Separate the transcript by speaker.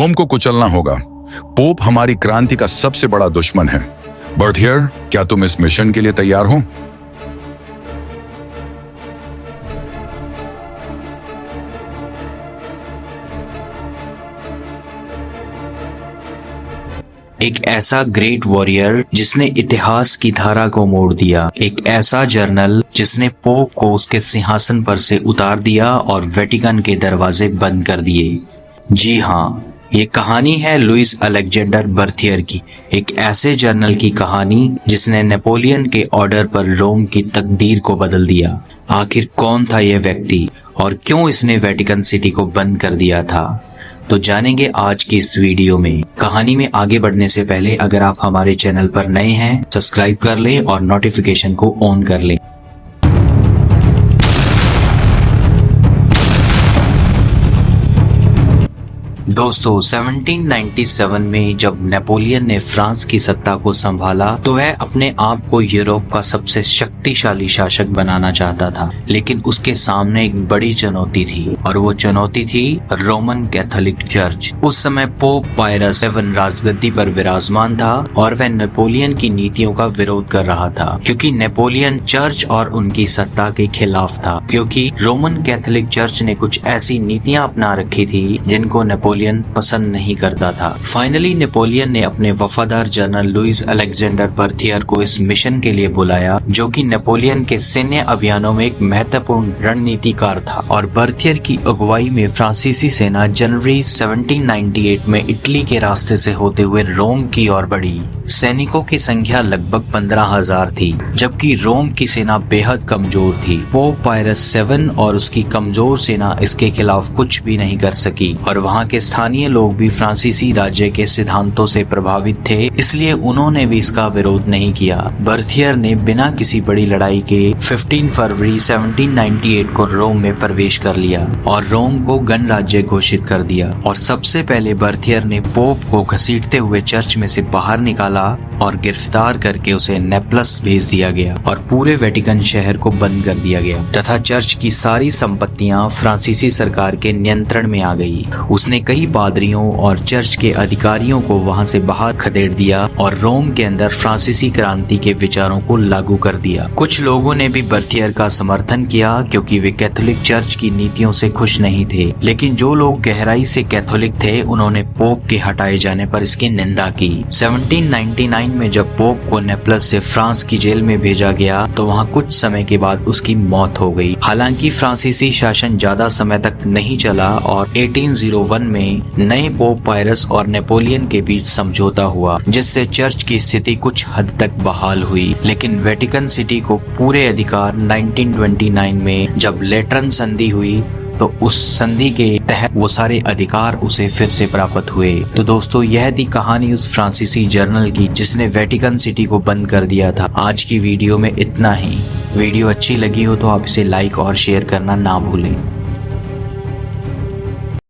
Speaker 1: रोम को कुचलना होगा। पोप हमारी क्रांति का सबसे बड़ा दुश्मन है। बर्थियर, क्या तुम इस मिशन के लिए तैयार हो?
Speaker 2: एक ऐसा ग्रेट वॉरियर जिसने इतिहास की धारा को मोड़ दिया, एक ऐसा जर्नल जिसने पोप को उसके सिंहासन पर से उतार दिया और वेटिकन के दरवाजे बंद कर दिए। जी हाँ, ये कहानी है लुइस अलेक्जेंडर बर्थियर की, एक ऐसे जर्नल की कहानी जिसने नेपोलियन के ऑर्डर पर रोम की तकदीर को बदल दिया। आखिर कौन था यह व्यक्ति और क्यों इसने वेटिकन सिटी को बंद कर दिया था, तो जानेंगे आज की इस वीडियो में। कहानी में आगे बढ़ने से पहले अगर आप हमारे चैनल पर नए हैं, सब्सक्राइब कर लें और नोटिफिकेशन को ऑन कर लें। दोस्तों, 1797 में जब नेपोलियन ने फ्रांस की सत्ता को संभाला तो वह अपने आप को यूरोप का सबसे शक्तिशाली शासक बनाना चाहता था, लेकिन उसके सामने एक बड़ी चुनौती थी और वो चुनौती थी रोमन कैथोलिक चर्च। उस समय पोप पायरस 7 राजगद्दी पर विराजमान था और वह नेपोलियन की नीतियों का विरोध कर रहा था, क्योंकि नेपोलियन चर्च और उनकी सत्ता के खिलाफ था, क्योंकि रोमन कैथोलिक चर्च ने कुछ ऐसी नीतियां अपना रखी थी जिनको नेपोलियन पसंद नहीं करता था। फाइनली नेपोलियन ने अपने वफादार जनरल लुइस अलेक्जेंडर बर्थियर को इस मिशन के लिए बुलाया, जो कि नेपोलियन के सैन्य अभियानों में एक महत्वपूर्ण रणनीतिकार था। और बर्थियर की अगुवाई में फ्रांसीसी सेना जनवरी 1798 में इटली के रास्ते से होते हुए रोम की ओर बढ़ी। सैनिकों की संख्या लगभग 15,000 थी, जबकि रोम की सेना बेहद कमजोर थी। पोप पायरस 7 और उसकी कमजोर सेना इसके खिलाफ कुछ भी नहीं कर सकी और वहां के स्थानीय लोग भी फ्रांसीसी राज्य के सिद्धांतों से प्रभावित थे, इसलिए उन्होंने भी इसका विरोध नहीं किया। बर्थियर ने बिना किसी बड़ी लड़ाई के 15 फरवरी 1798 को रोम में प्रवेश कर लिया और रोम को गणराज्य घोषित कर दिया। और सबसे पहले बर्थियर ने पोप को घसीटते हुए चर्च में से बाहर निकाला और गिरफ्तार करके उसे नेपलस भेज दिया गया और पूरे वेटिकन शहर को बंद कर दिया गया तथा चर्च की सारी संपत्तियां फ्रांसीसी सरकार के नियंत्रण में आ गई। उसने कई पादरियों और चर्च के अधिकारियों को वहां से बाहर खदेड़ दिया और रोम के अंदर फ्रांसीसी क्रांति के विचारों को लागू कर दिया। कुछ लोगों ने भी बर्थियर का समर्थन किया क्योंकि वे कैथोलिक चर्च की नीतियों से खुश नहीं थे, लेकिन जो लोग गहराई से कैथोलिक थे उन्होंने पोप के हटाए जाने पर इसकी निंदा की। 1799 में जब पोप को नेपलस से फ्रांस की जेल में भेजा गया तो वहां कुछ समय के बाद उसकी मौत हो गई। हालांकि फ्रांसीसी शासन ज्यादा समय तक नहीं चला और 1801 में नए पोप पायरस और नेपोलियन के बीच समझौता हुआ, जिससे चर्च की स्थिति कुछ हद तक बहाल हुई। लेकिन वेटिकन सिटी को पूरे अधिकार 1929 में जब लेटरन संधि हुई तो उस संधि के तहत वो सारे अधिकार उसे फिर से प्राप्त हुए। तो दोस्तों, यह थी कहानी उस फ्रांसीसी जर्नल की जिसने वेटिकन सिटी को बंद कर दिया था। आज की वीडियो में इतना ही। वीडियो अच्छी लगी हो तो आप इसे लाइक और शेयर करना ना भूलें।